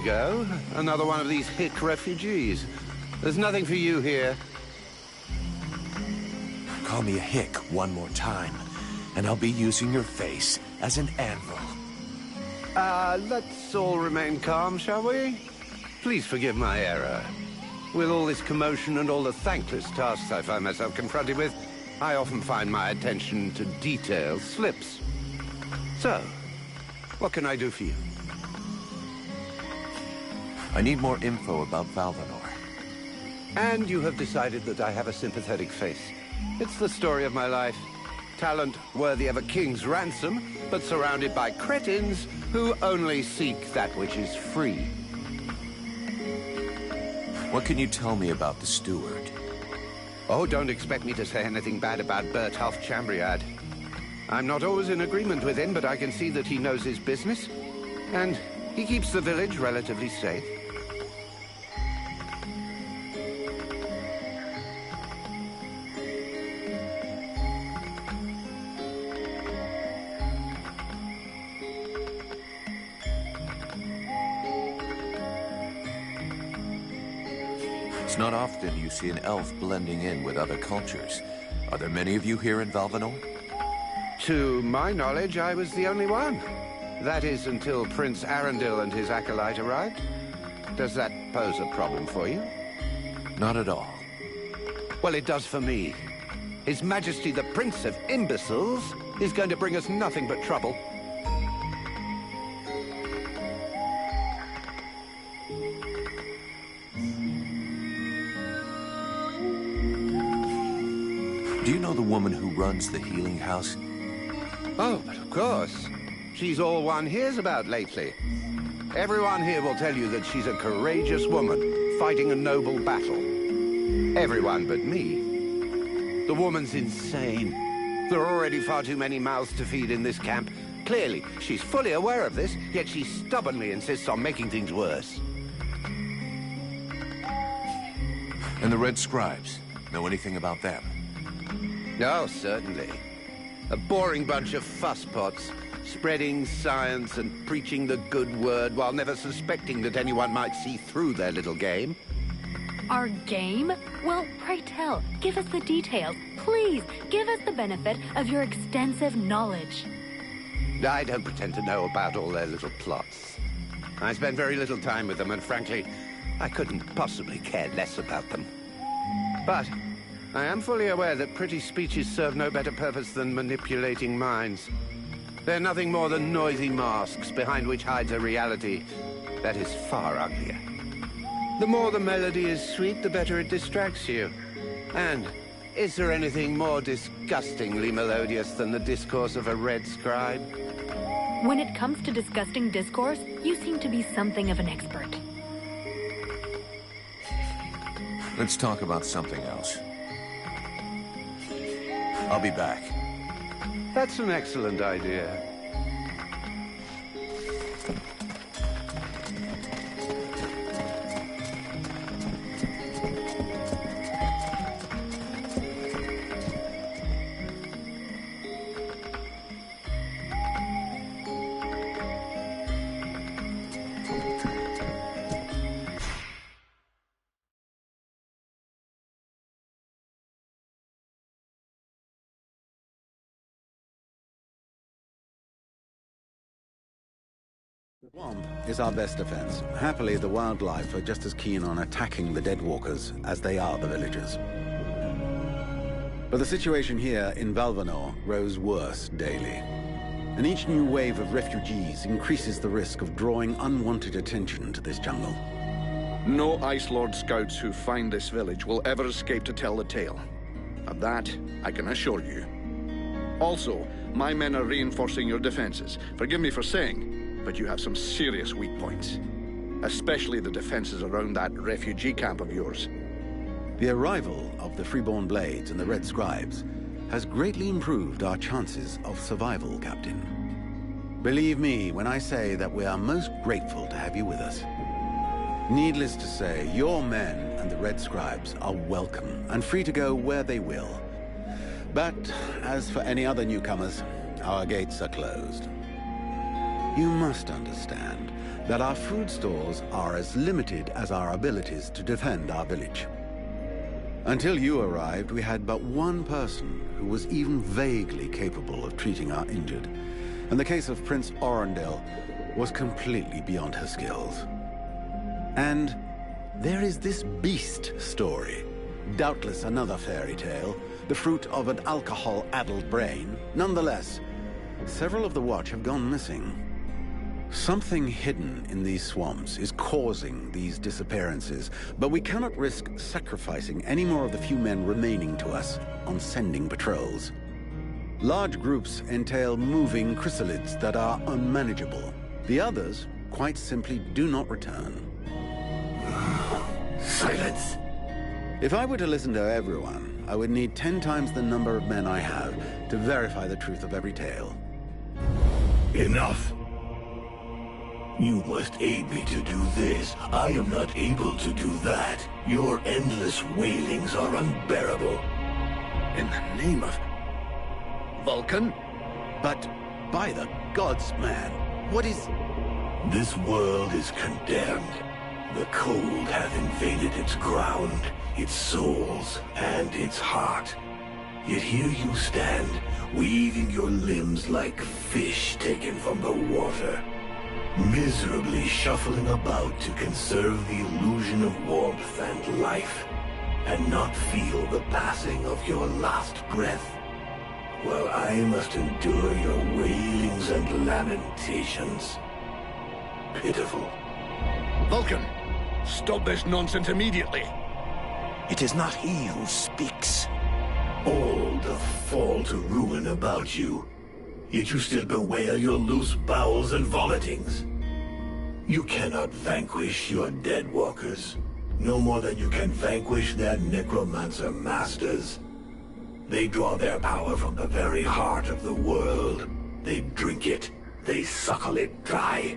go. Another one of these hick refugees. There's nothing for you here. Call me a hick one more time, and I'll be using your face as an anvil. Let's all remain calm, shall we? Please forgive my error. With all this commotion and all the thankless tasks I find myself confronted with, I often find my attention to detail slips. So, what can I do for you? I need more info about Valvanor. And you have decided that I have a sympathetic face. It's the story of my life. Talent worthy of a king's ransom, but surrounded by cretins who only seek that which is free. What can you tell me about the steward? Oh, don't expect me to say anything bad about Bertolf Chambriard. I'm not always in agreement with him, but I can see that he knows his business. And he keeps the village relatively safe. It's not often you see an elf blending in with other cultures. Are there many of you here in Valvanor? To my knowledge, I was the only one. That is, until Prince Arundel and his acolyte arrived. Does that pose a problem for you? Not at all. Well, it does for me. His Majesty the Prince of Imbeciles is going to bring us nothing but trouble. Do you know the woman who runs the healing house? Oh, but of course. She's all one hears about lately. Everyone here will tell you that she's a courageous woman, fighting a noble battle. Everyone but me. The woman's insane. There are already far too many mouths to feed in this camp. Clearly, she's fully aware of this, yet she stubbornly insists on making things worse. And the Red Scribes? Know anything about them? Oh, certainly. A boring bunch of fusspots, spreading science and preaching the good word while never suspecting that anyone might see through their little game. Our game? Well, pray tell, give us the details. Please, give us the benefit of your extensive knowledge. I don't pretend to know about all their little plots. I spend very little time with them, and frankly, I couldn't possibly care less about them. But I am fully aware that pretty speeches serve no better purpose than manipulating minds. They're nothing more than noisy masks behind which hides a reality that is far uglier. The more the melody is sweet, the better it distracts you. And is there anything more disgustingly melodious than the discourse of a red scribe? When it comes to disgusting discourse, you seem to be something of an expert. Let's talk about something else. I'll be back. That's an excellent idea. The swamp is our best defense. Happily, the wildlife are just as keen on attacking the Deadwalkers as they are the villagers. But the situation here in Valvanor grows worse daily. And each new wave of refugees increases the risk of drawing unwanted attention to this jungle. No Ice Lord scouts who find this village will ever escape to tell the tale. Of that, I can assure you. Also, my men are reinforcing your defenses. Forgive me for saying, but you have some serious weak points. Especially the defenses around that refugee camp of yours. The arrival of the Freeborn Blades and the Red Scribes has greatly improved our chances of survival, Captain. Believe me when I say that we are most grateful to have you with us. Needless to say, your men and the Red Scribes are welcome and free to go where they will. But as for any other newcomers, our gates are closed. You must understand that our food stores are as limited as our abilities to defend our village. Until you arrived, we had but one person who was even vaguely capable of treating our injured. And the case of Prince Orendil was completely beyond her skills. And there is this beast story. Doubtless another fairy tale, the fruit of an alcohol-addled brain. Nonetheless, several of the Watch have gone missing. Something hidden in these swamps is causing these disappearances, but we cannot risk sacrificing any more of the few men remaining to us on sending patrols. Large groups entail moving chrysalids that are unmanageable. The others, quite simply, do not return. Silence! If I were to listen to everyone, I would need 10 times the number of men I have to verify the truth of every tale. Enough! You must aid me to do this. I am not able to do that. Your endless wailings are unbearable. In the name of... Vulcan? But, by the gods, man, what is... This world is condemned. The cold hath invaded its ground, its souls, and its heart. Yet here you stand, weaving your limbs like fish taken from the water. Miserably shuffling about to conserve the illusion of warmth and life, and not feel the passing of your last breath, while I must endure your wailings and lamentations. Pitiful. Vulcan, stop this nonsense immediately. It is not he who speaks. All doth fall to ruin about you. Yet you still bewail your loose bowels and vomitings. You cannot vanquish your dead walkers, no more than you can vanquish their necromancer masters. They draw their power from the very heart of the world. They drink it, they suckle it dry.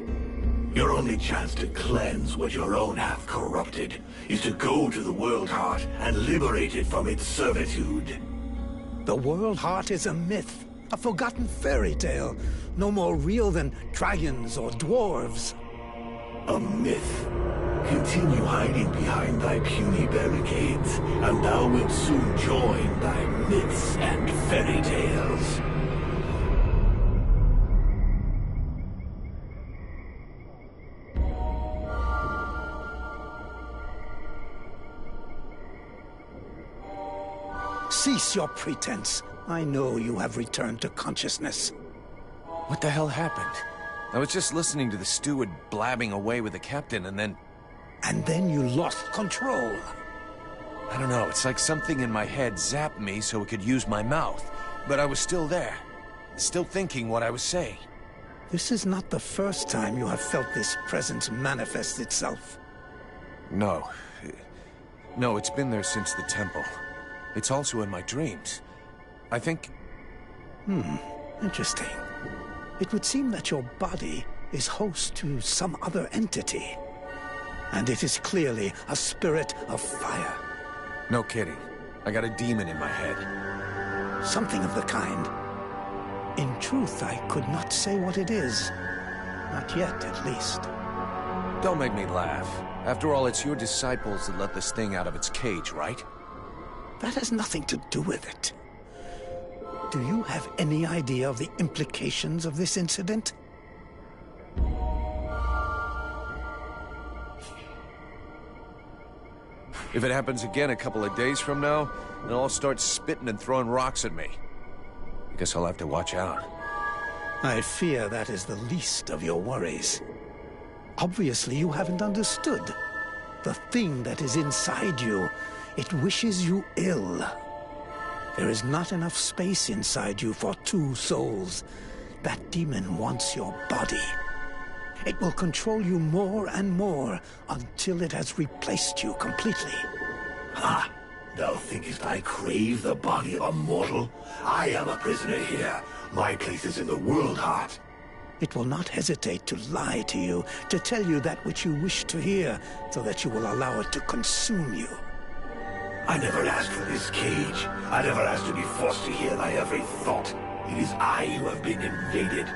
Your only chance to cleanse what your own hath corrupted is to go to the World Heart and liberate it from its servitude. The World Heart is a myth. A forgotten fairy tale, no more real than dragons or dwarves. A myth. Continue hiding behind thy puny barricades, and thou wilt soon join thy myths and fairy tales. Cease your pretense. I know you have returned to consciousness. What the hell happened? I was just listening to the steward blabbing away with the captain, and then... And then you lost control. I don't know, it's like something in my head zapped me so it could use my mouth. But I was still there. Still thinking what I was saying. This is not the first time you have felt this presence manifest itself. No. No, it's been there since the temple. It's also in my dreams. I think... Interesting. It would seem that your body is host to some other entity. And it is clearly a spirit of fire. No kidding. I got a demon in my head. Something of the kind. In truth, I could not say what it is. Not yet, at least. Don't make me laugh. After all, it's your disciples that let this thing out of its cage, right? That has nothing to do with it. Do you have any idea of the implications of this incident? If it happens again a couple of days from now, they'll all start spitting and throwing rocks at me. I guess I'll have to watch out. I fear that is the least of your worries. Obviously, you haven't understood. The thing that is inside you, it wishes you ill. There is not enough space inside you for two souls. That demon wants your body. It will control you more and more until it has replaced you completely. Ha! Thou thinkest I crave the body of a mortal? I am a prisoner here. My place is in the World Heart. It will not hesitate to lie to you, to tell you that which you wish to hear, so that you will allow it to consume you. I never asked for this cage. I never asked to be forced to hear thy every thought. It is I who have been invaded.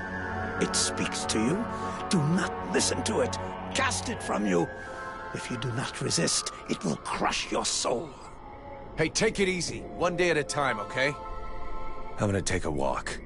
It speaks to you. Do not listen to it. Cast it from you. If you do not resist, it will crush your soul. Hey, take it easy. One day at a time, okay? I'm gonna take a walk.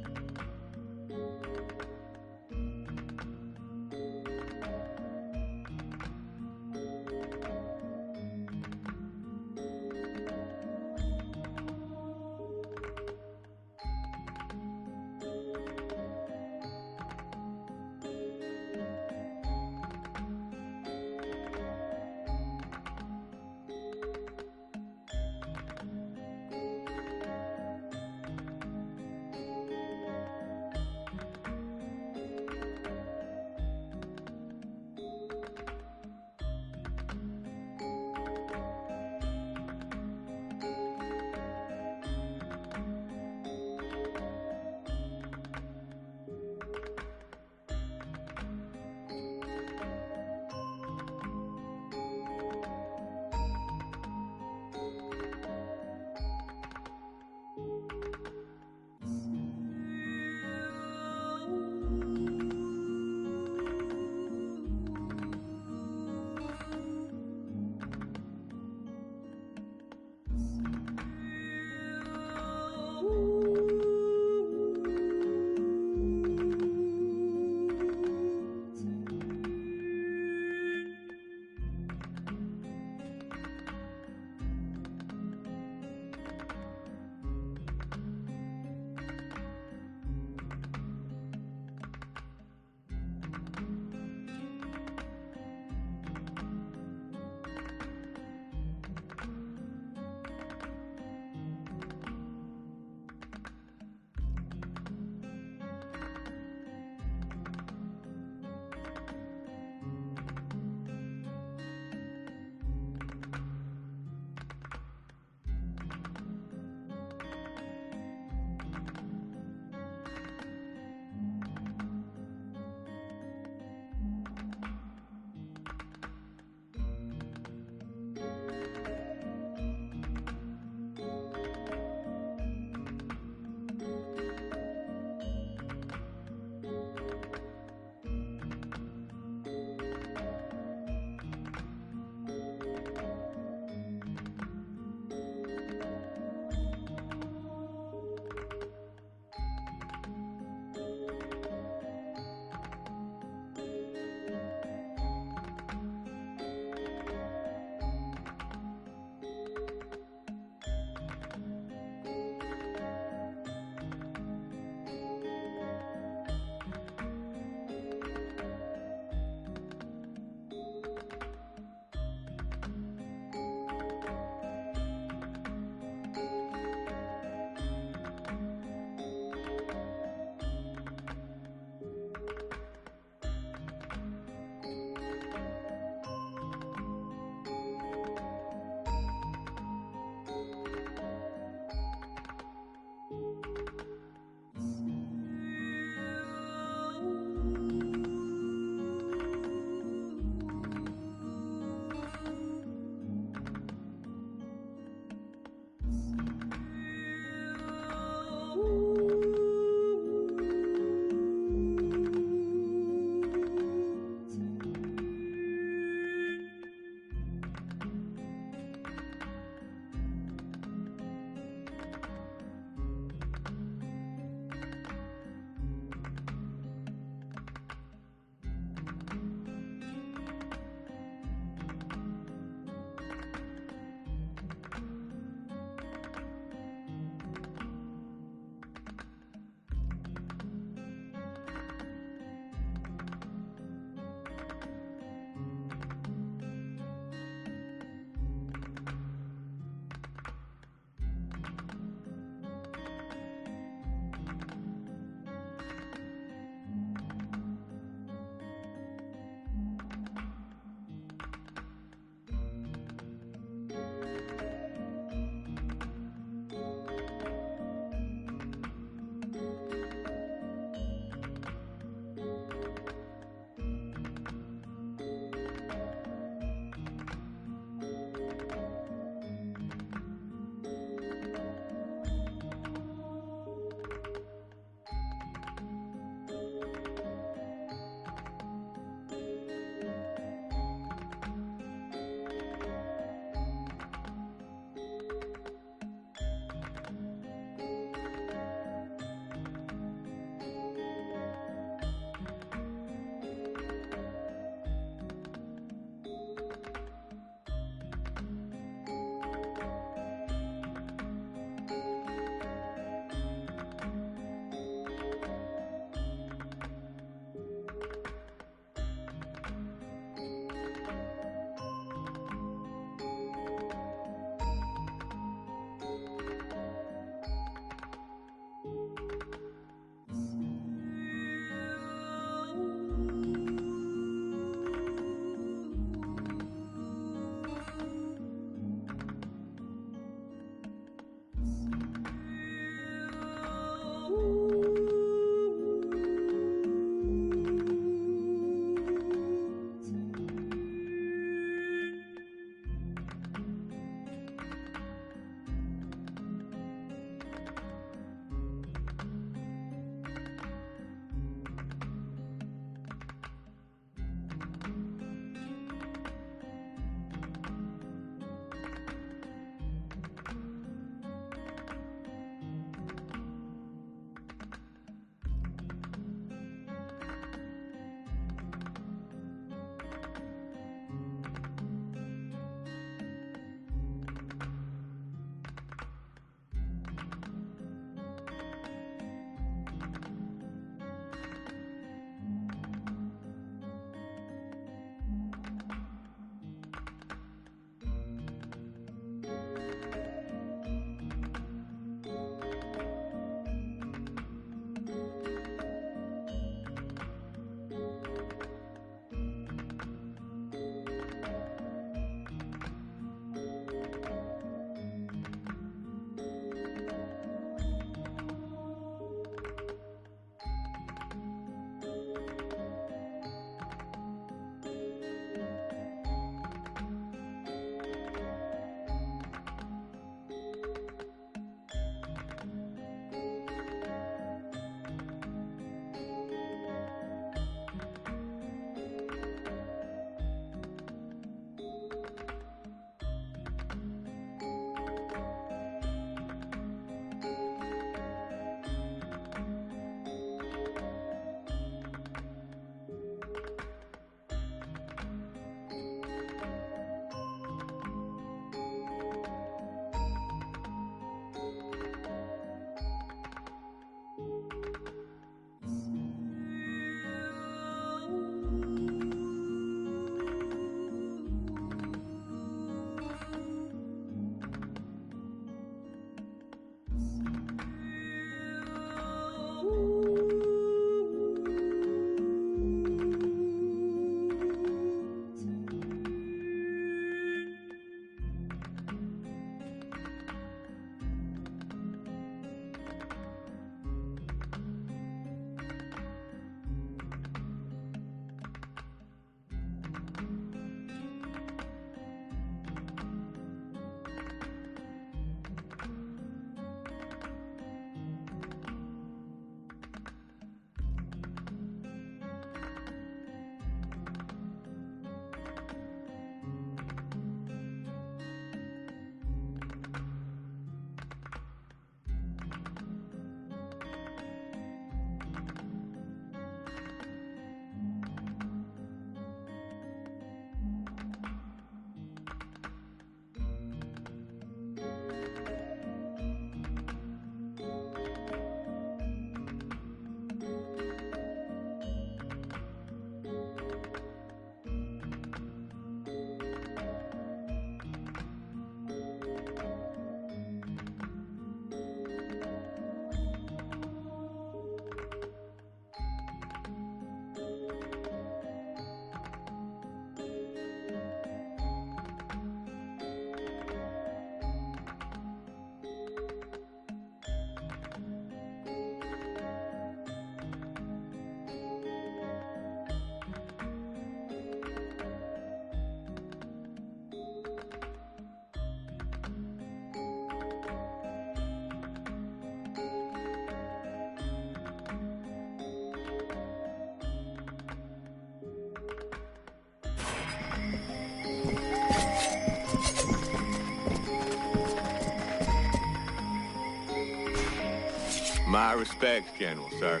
My respects, General, sir.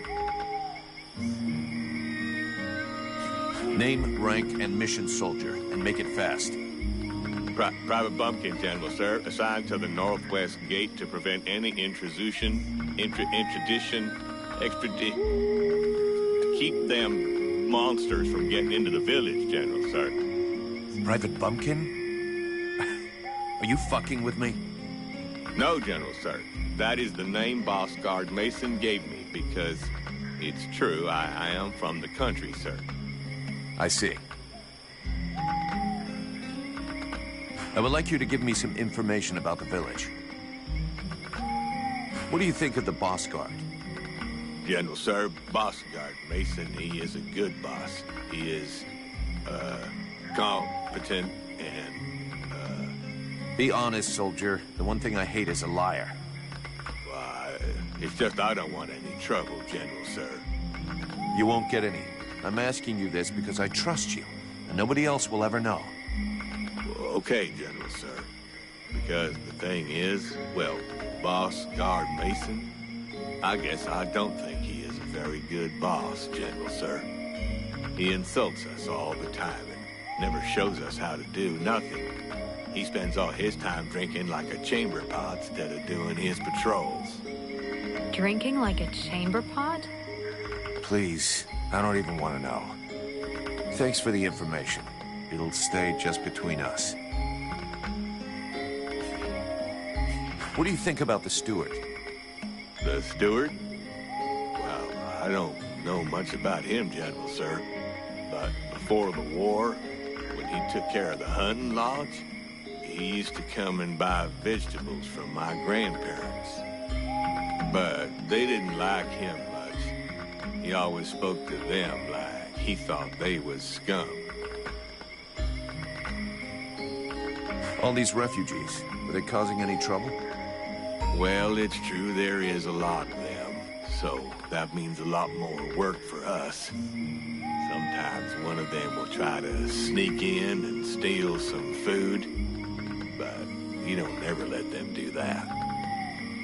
Name, rank, and mission, soldier, and make it fast. Private Bumpkin, General, sir. Assigned to the Northwest Gate to prevent any intrusion, keep them monsters from getting into the village, General, sir. Private Bumpkin? Are you fucking with me? No, General, sir. That is the name Boss Guard Mason gave me because it's true. I am from the country, sir. I see. I would like you to give me some information about the village. What do you think of the Boss Guard? General, sir, Boss Guard Mason, he is a good boss. He is, competent and, Be honest, soldier. The one thing I hate is a liar. It's just I don't want any trouble, General, sir. You won't get any. I'm asking you this because I trust you, and nobody else will ever know. Okay, General, sir. Because the thing is, well, Boss Guard Mason, I guess I don't think he is a very good boss, General, sir. He insults us all the time and never shows us how to do nothing. He spends all his time drinking like a chamber pot instead of doing his patrols. Drinking like a chamber pot? Please, I don't even want to know. Thanks for the information. It'll stay just between us. What do you think about the steward? The steward? Well, I don't know much about him, General, sir. But before the war, when he took care of the hunting lodge, he used to come and buy vegetables from my grandparents. But they didn't like him much. He always spoke to them like he thought they was scum. All these refugees, were they causing any trouble? Well, it's true there is a lot of them, so that means a lot more work for us. Sometimes one of them will try to sneak in and steal some food, but you don't ever let them do that.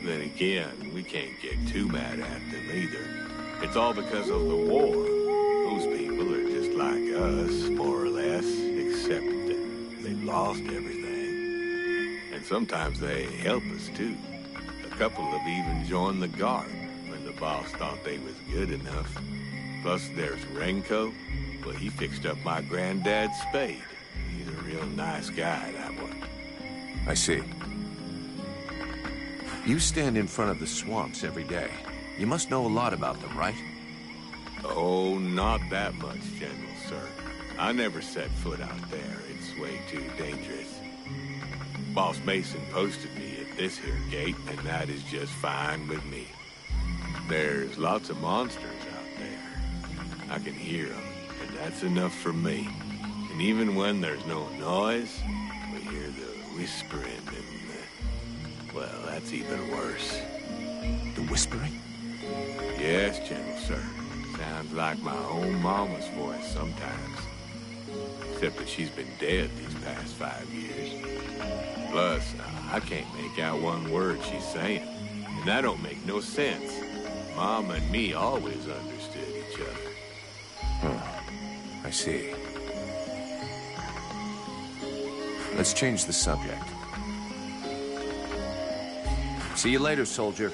Then again, we can't get too mad at them either. It's all because of the war. Those people are just like us, more or less, except that they've lost everything. And sometimes they help us, too. A couple have even joined the Guard when the boss thought they was good enough. Plus, there's Renko. Well, he fixed up my granddad's spade. He's a real nice guy, that one. I see. You stand in front of the swamps every day. You must know a lot about them, right? Oh, not that much, General, sir. I never set foot out there. It's way too dangerous. Boss Mason posted me at this here gate, and that is just fine with me. There's lots of monsters out there. I can hear them, and that's enough for me. And even when there's no noise, we hear the whispering and well, that's even worse. The whispering? Yes, General, sir. Sounds like my own mama's voice sometimes. Except that she's been dead these past 5 years. Plus, I can't make out one word she's saying. And that don't make no sense. Mom and me always understood each other. I see. Let's change the subject. See you later, soldier.